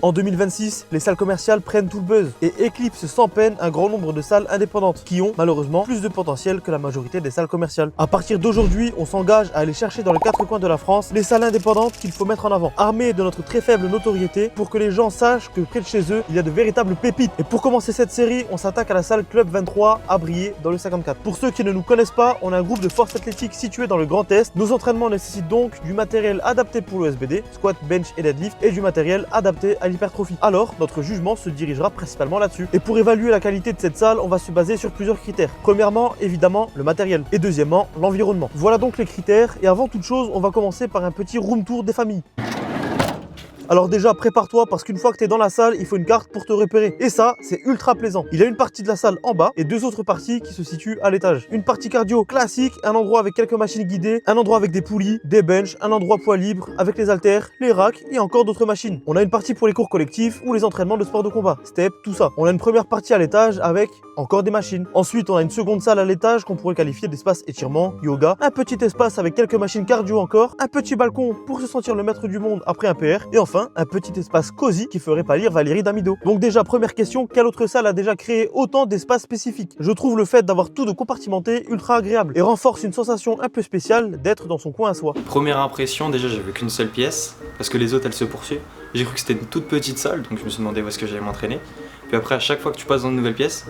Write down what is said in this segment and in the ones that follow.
En 2026, les salles commerciales prennent tout le buzz et éclipsent sans peine un grand nombre de salles indépendantes qui ont malheureusement plus de potentiel que la majorité des salles commerciales. À partir d'aujourd'hui, on s'engage à aller chercher dans les quatre coins de la France les salles indépendantes qu'il faut mettre en avant, armées de notre très faible notoriété pour que les gens sachent que près de chez eux, il y a de véritables pépites. Et pour commencer cette série, on s'attaque à la salle Club 23 à Briey dans le 54. Pour ceux qui ne nous connaissent pas, on est un groupe de force athlétique situé dans le Grand Est. Nos entraînements nécessitent donc du matériel adapté pour le SBD, squat, bench et deadlift, et du matériel adapté à l'hypertrophie. Alors, notre jugement se dirigera principalement là-dessus. Et pour évaluer la qualité de cette salle, on va se baser sur plusieurs critères. Premièrement, évidemment, le matériel. Et deuxièmement, l'environnement. Voilà donc les critères. Et avant toute chose, on va commencer par un petit room tour des familles. Alors déjà, prépare-toi parce qu'une fois que tu es dans la salle, il faut une carte pour te repérer. Et ça, c'est ultra plaisant. Il y a une partie de la salle en bas et deux autres parties qui se situent à l'étage. Une partie cardio classique, un endroit avec quelques machines guidées, un endroit avec des poulies, des benches, un endroit poids libre avec les haltères, les racks et encore d'autres machines. On a une partie pour les cours collectifs ou les entraînements de sport de combat, step, tout ça. On a une première partie à l'étage avec encore des machines. Ensuite, on a une seconde salle à l'étage qu'on pourrait qualifier d'espace étirement, yoga, un petit espace avec quelques machines cardio encore, un petit balcon pour se sentir le maître du monde après un PR et enfin un petit espace cosy qui ferait pâlir Valérie Damido. Donc déjà, première question, quelle autre salle a déjà créé autant d'espaces spécifiques? Je trouve le fait d'avoir tout de compartimenté ultra agréable et renforce une sensation un peu spéciale d'être dans son coin à soi. Première impression, déjà j'avais qu'une seule pièce, parce que les autres elles se poursuivent. J'ai cru que c'était une toute petite salle, donc je me suis demandé où est-ce que j'allais m'entraîner. Puis après, à chaque fois que tu passes dans une nouvelle pièce,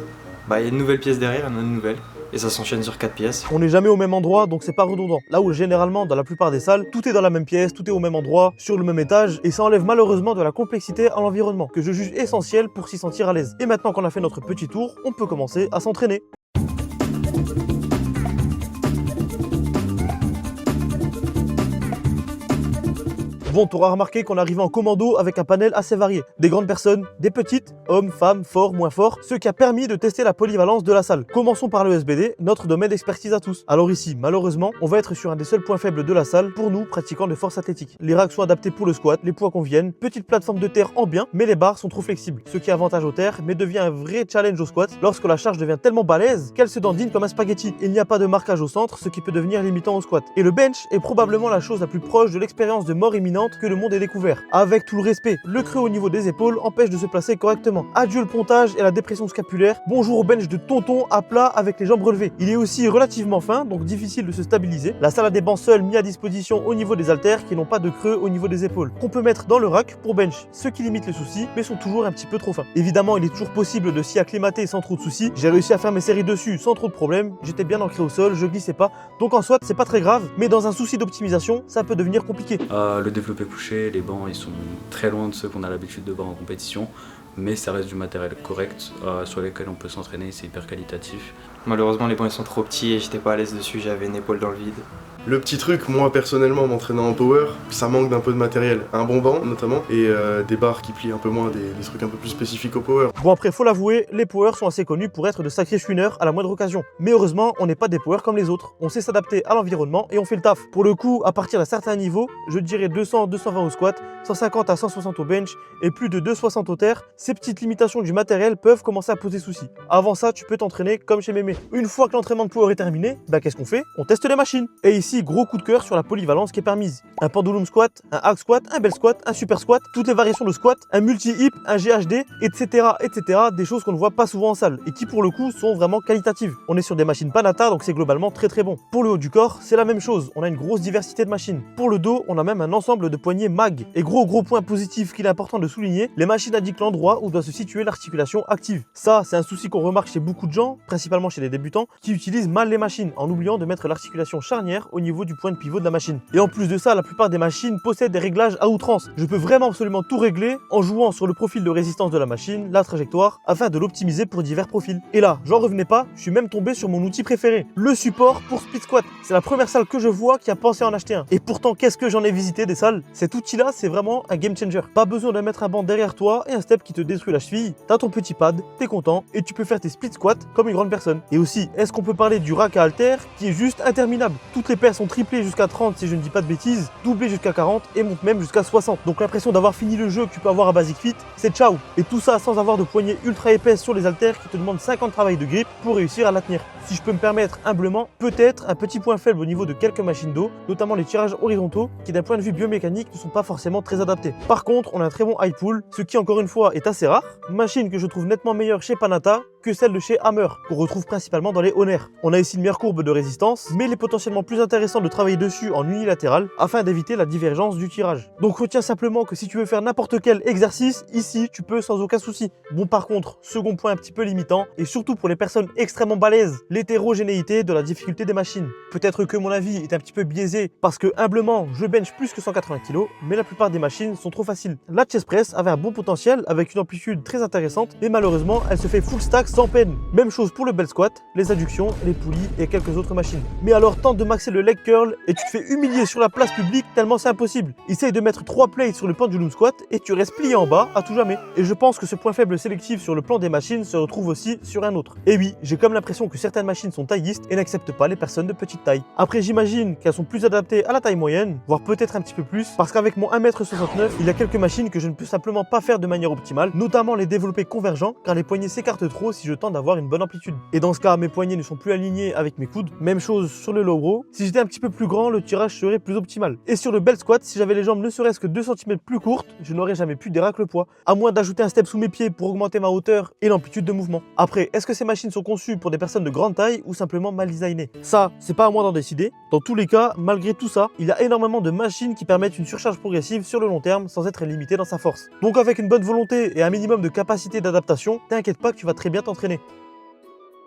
il y a une nouvelle pièce derrière, une nouvelle. Et ça s'enchaîne sur 4 pièces. On n'est jamais au même endroit, donc c'est pas redondant. Là où généralement, dans la plupart des salles, tout est dans la même pièce, tout est au même endroit, sur le même étage, et ça enlève malheureusement de la complexité à l'environnement, que je juge essentiel pour s'y sentir à l'aise. Et maintenant qu'on a fait notre petit tour, on peut commencer à s'entraîner. Bon, t'auras remarqué qu'on arrivait en commando avec un panel assez varié. Des grandes personnes, des petites, hommes, femmes, forts, moins forts, ce qui a permis de tester la polyvalence de la salle. Commençons par le SBD, notre domaine d'expertise à tous. Alors ici, malheureusement, on va être sur un des seuls points faibles de la salle pour nous pratiquant de force athlétique. Les racks sont adaptés pour le squat, les poids conviennent, petite plateforme de terre en bien, mais les barres sont trop flexibles, ce qui avantage au terre, mais devient un vrai challenge au squat lorsque la charge devient tellement balèze qu'elle se dandine comme un spaghetti. Il n'y a pas de marquage au centre, ce qui peut devenir limitant au squat. Et le bench est probablement la chose la plus proche de l'expérience de mort imminente que le monde ait découvert. Avec tout le respect, le creux au niveau des épaules empêche de se placer correctement. Adieu le pontage et la dépression scapulaire. Bonjour au bench de tonton à plat avec les jambes relevées. Il est aussi relativement fin, donc difficile de se stabiliser. La salle a des bancs seuls mis à disposition au niveau des haltères qui n'ont pas de creux au niveau des épaules, qu'on peut mettre dans le rack pour bench, ce qui limite les soucis, mais sont toujours un petit peu trop fins. Évidemment, il est toujours possible de s'y acclimater sans trop de soucis. J'ai réussi à faire mes séries dessus sans trop de problèmes. J'étais bien ancré au sol, je glissais pas, donc en soi c'est pas très grave, mais dans un souci d'optimisation, ça peut devenir compliqué. Le développé couché, les bancs ils sont très loin de ceux qu'on a l'habitude de voir en compétition, mais ça reste du matériel correct sur lesquels on peut s'entraîner, c'est hyper qualitatif. Malheureusement les bancs ils sont trop petits et j'étais pas à l'aise dessus, j'avais une épaule dans le vide. Le petit truc, moi personnellement m'entraînant en power, ça manque d'un peu de matériel, un bon banc notamment, et des barres qui plient un peu moins, des trucs un peu plus spécifiques au power. Bon après faut l'avouer, les powers sont assez connus pour être de sacrés chouineurs à la moindre occasion. Mais heureusement, on n'est pas des powers comme les autres. On sait s'adapter à l'environnement et on fait le taf. Pour le coup, à partir d'un certain niveau, je dirais 200-220 au squat, 150 à 160 au bench et plus de 260 au terre, ces petites limitations du matériel peuvent commencer à poser souci. Avant ça, tu peux t'entraîner comme chez Mémé. Une fois que l'entraînement de power est terminé, qu'est-ce qu'on fait? On teste les machines. Et ici, gros coup de cœur sur la polyvalence qui est permise. Un pendulum squat, un hack squat, un bell squat, un super squat, toutes les variations de squat, un multi-hip, un GHD, etc. Des choses qu'on ne voit pas souvent en salle et qui pour le coup sont vraiment qualitatives. On est sur des machines Panata, donc c'est globalement très bon. Pour le haut du corps, c'est la même chose. On a une grosse diversité de machines. Pour le dos, on a même un ensemble de poignées MAG. Et gros point positif qu'il est important de souligner, les machines indiquent l'endroit où doit se situer l'articulation active. Ça, c'est un souci qu'on remarque chez beaucoup de gens, principalement chez les débutants, qui utilisent mal les machines en oubliant de mettre l'articulation charnière au niveau du point de pivot de la machine. Et en plus de ça, la plupart des machines possèdent des réglages à outrance. Je peux vraiment absolument tout régler en jouant sur le profil de résistance de la machine, la trajectoire, afin de l'optimiser pour divers profils. Et là, j'en revenais pas, je suis même tombé sur mon outil préféré, le support pour speed squat. C'est la première salle que je vois qui a pensé en acheter un. Et pourtant, qu'est-ce que j'en ai visité des salles? Cet outil-là, c'est vraiment un game changer. Pas besoin de mettre un banc derrière toi et un step qui te te détruit la cheville, t'as ton petit pad, t'es content et tu peux faire tes split squats comme une grande personne. Et aussi, est-ce qu'on peut parler du rack à haltères qui est juste interminable? Toutes les paires sont triplées jusqu'à 30 si je ne dis pas de bêtises, doublées jusqu'à 40 et montent même jusqu'à 60. Donc l'impression d'avoir fini le jeu que tu peux avoir à Basic Fit, c'est ciao. Et tout ça sans avoir de poignée ultra épaisse sur les haltères qui te demandent 50 travail de grip pour réussir à la tenir. Si je peux me permettre humblement, peut-être un petit point faible au niveau de quelques machines d'eau, notamment les tirages horizontaux qui d'un point de vue biomécanique ne sont pas forcément très adaptés. Par contre, on a un très bon high pull, ce qui encore une fois est assez rare, machine que je trouve nettement meilleure chez Panatta que celle de chez Hammer, qu'on retrouve principalement dans les Honor. On a ici une meilleure courbe de résistance, mais il est potentiellement plus intéressant de travailler dessus en unilatéral afin d'éviter la divergence du tirage. Donc retiens simplement que si tu veux faire n'importe quel exercice, ici tu peux sans aucun souci. Bon par contre, second point un petit peu limitant, et surtout pour les personnes extrêmement balèzes, l'hétérogénéité de la difficulté des machines. Peut-être que mon avis est un petit peu biaisé parce que humblement je bench plus que 180 kg, mais la plupart des machines sont trop faciles. La chest press avait un bon potentiel avec une amplitude très intéressante, mais malheureusement elle se fait full stack sans peine. Même chose pour le belt squat, les adductions, les poulies et quelques autres machines. Mais alors tente de maxer le leg curl et tu te fais humilier sur la place publique tellement c'est impossible. Essaye de mettre 3 plates sur le pendulum squat et tu restes plié en bas à tout jamais. Et je pense que ce point faible sélectif sur le plan des machines se retrouve aussi sur un autre. Et oui, j'ai comme l'impression que certaines machines sont taillistes et n'acceptent pas les personnes de petite taille. Après j'imagine qu'elles sont plus adaptées à la taille moyenne, voire peut-être un petit peu plus, parce qu'avec mon 1m69, il y a quelques machines que je ne peux simplement pas faire de manière optimale, notamment les développés convergents, car les poignets s'écartent trop si je tente d'avoir une bonne amplitude. Et dans ce cas, mes poignets ne sont plus alignés avec mes coudes. Même chose sur le low row. Si j'étais un petit peu plus grand, le tirage serait plus optimal. Et sur le belt squat, si j'avais les jambes ne serait-ce que 2 cm plus courtes, je n'aurais jamais pu déraquer le poids, à moins d'ajouter un step sous mes pieds pour augmenter ma hauteur et l'amplitude de mouvement. Après, est-ce que ces machines sont conçues pour des personnes de grande taille ou simplement mal designées? Ça, c'est pas à moi d'en décider. Dans tous les cas, malgré tout ça, il y a énormément de machines qui permettent une surcharge progressive sur le long terme sans être limité dans sa force. Donc avec une bonne volonté et un minimum de capacité d'adaptation, t'inquiète pas que tu vas très bien t'entraîner.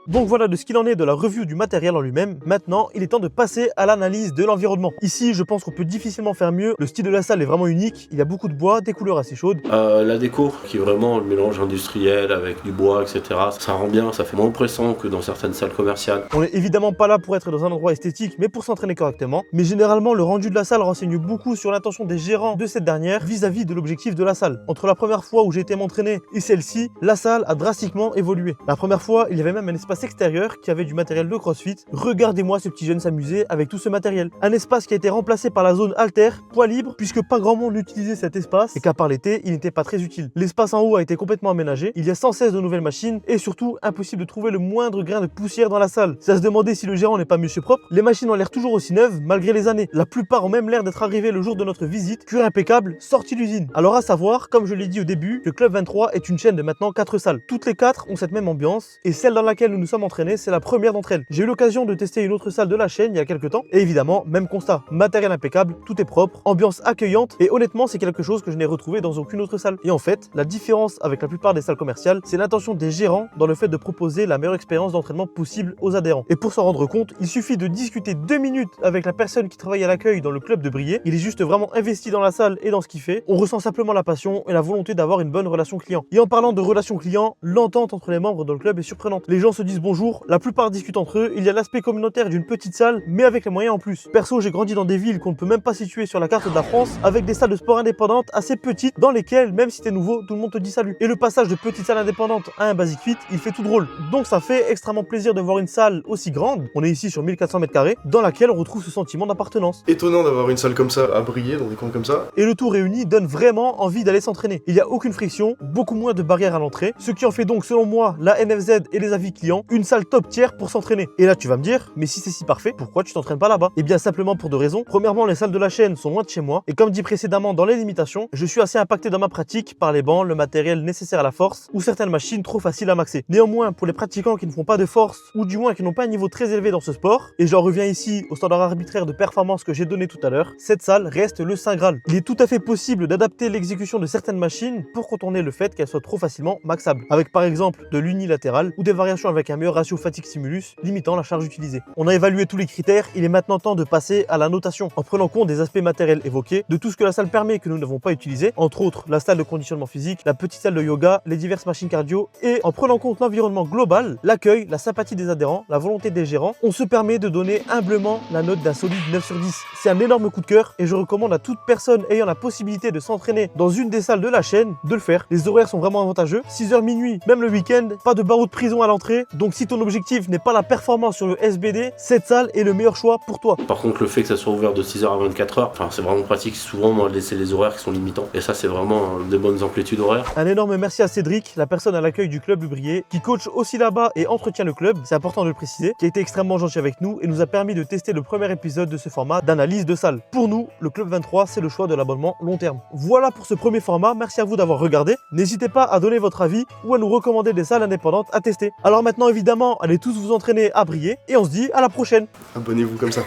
Donc voilà de ce qu'il en est de la review du matériel en lui-même. Maintenant, il est temps de passer à l'analyse de l'environnement. Ici, je pense qu'on peut difficilement faire mieux. Le style de la salle est vraiment unique. Il y a beaucoup de bois, des couleurs assez chaudes. La déco, qui est vraiment le mélange industriel avec du bois, etc. Ça rend bien, ça fait moins oppressant que dans certaines salles commerciales. On n'est évidemment pas là pour être dans un endroit esthétique, mais pour s'entraîner correctement. Mais généralement, le rendu de la salle renseigne beaucoup sur l'intention des gérants de cette dernière vis-à-vis de l'objectif de la salle. Entre la première fois où j'ai été m'entraîner et celle-ci, la salle a drastiquement évolué. La première fois, il y avait même un espace extérieur qui avait du matériel de CrossFit. Regardez-moi ce petit jeune s'amuser avec tout ce matériel. Un espace qui a été remplacé par la zone halter, poids libre, puisque pas grand monde n'utilisait cet espace et qu'à part l'été, il n'était pas très utile. L'espace en haut a été complètement aménagé, il y a sans cesse de nouvelles machines et surtout impossible de trouver le moindre grain de poussière dans la salle. C'est à se demander si le gérant n'est pas monsieur propre. Les machines ont l'air toujours aussi neuves malgré les années. La plupart ont même l'air d'être arrivées le jour de notre visite, cuir impeccable, sortie d'usine. Alors à savoir, comme je l'ai dit au début, le Club 23 est une chaîne de maintenant 4 salles. Toutes les 4 ont cette même ambiance et celle dans laquelle nous nous sommes entraînés, c'est la première d'entre elles. J'ai eu l'occasion de tester une autre salle de la chaîne il y a quelques temps et évidemment, même constat. Matériel impeccable, tout est propre, ambiance accueillante et honnêtement, c'est quelque chose que je n'ai retrouvé dans aucune autre salle. Et en fait, la différence avec la plupart des salles commerciales, c'est l'intention des gérants dans le fait de proposer la meilleure expérience d'entraînement possible aux adhérents. Et pour s'en rendre compte, il suffit de discuter 2 minutes avec la personne qui travaille à l'accueil dans le club de Briey. Il est juste vraiment investi dans la salle et dans ce qu'il fait. On ressent simplement la passion et la volonté d'avoir une bonne relation client. Et en parlant de relation client, l'entente entre les membres dans le club est surprenante. Les gens se disent bonjour, la plupart discutent entre eux, il y a l'aspect communautaire d'une petite salle, mais avec les moyens en plus. Perso, j'ai grandi dans des villes qu'on ne peut même pas situer sur la carte de la France, avec des salles de sport indépendantes assez petites, dans lesquelles, même si t'es nouveau, tout le monde te dit salut. Et le passage de petite salle indépendante à un Basic Fit, il fait tout drôle. Donc ça fait extrêmement plaisir de voir une salle aussi grande, on est ici sur 1400 m², dans laquelle on retrouve ce sentiment d'appartenance. Étonnant d'avoir une salle comme ça à briller dans des coins comme ça. Et le tout réuni donne vraiment envie d'aller s'entraîner. Il n'y a aucune friction, beaucoup moins de barrières à l'entrée, ce qui en fait donc selon moi la NFZ et les avis clients une salle top tier pour s'entraîner. Et là tu vas me dire, mais si c'est si parfait, pourquoi tu t'entraînes pas là-bas? Eh bien simplement pour 2 raisons. Premièrement, les salles de la chaîne sont loin de chez moi et comme dit précédemment dans les limitations, je suis assez impacté dans ma pratique par les bancs, le matériel nécessaire à la force ou certaines machines trop faciles à maxer. Néanmoins, pour les pratiquants qui ne font pas de force ou du moins qui n'ont pas un niveau très élevé dans ce sport, et j'en reviens ici au standard arbitraire de performance que j'ai donné tout à l'heure, cette salle reste le Saint Graal. Il est tout à fait possible d'adapter l'exécution de certaines machines pour contourner le fait qu'elles soient trop facilement maxables, avec par exemple de l'unilatéral ou des variations avec un meilleur ratio fatigue-stimulus, limitant la charge utilisée. On a évalué tous les critères, il est maintenant temps de passer à la notation, en prenant compte des aspects matériels évoqués, de tout ce que la salle permet et que nous n'avons pas utilisé, entre autres la salle de conditionnement physique, la petite salle de yoga, les diverses machines cardio, et en prenant en compte l'environnement global, l'accueil, la sympathie des adhérents, la volonté des gérants, on se permet de donner humblement la note d'un solide 9 sur 10. C'est un énorme coup de cœur et je recommande à toute personne ayant la possibilité de s'entraîner dans une des salles de la chaîne de le faire. Les horaires sont vraiment avantageux, 6h minuit, même le week-end, pas de barreau de prison à l'entrée, donc si ton objectif n'est pas la performance sur le SBD, cette salle est le meilleur choix pour toi. Par contre, le fait que ça soit ouvert de 6h à 24h, enfin, c'est vraiment pratique. Souvent, moi, c'est les horaires qui sont limitants. Et ça, c'est vraiment de bonnes amplitudes horaires. Un énorme merci à Cédric, la personne à l'accueil du club Lubrier, qui coach aussi là-bas et entretient le club, c'est important de le préciser, qui a été extrêmement gentil avec nous et nous a permis de tester le premier épisode de ce format d'analyse de salle. Pour nous, le Club 23, c'est le choix de l'abonnement long terme. Voilà pour ce premier format, merci à vous d'avoir regardé. N'hésitez pas à donner votre avis ou à nous recommander des salles indépendantes à tester. Alors maintenant, évidemment, allez tous vous entraîner à briller et on se dit à la prochaine. Abonnez-vous comme ça.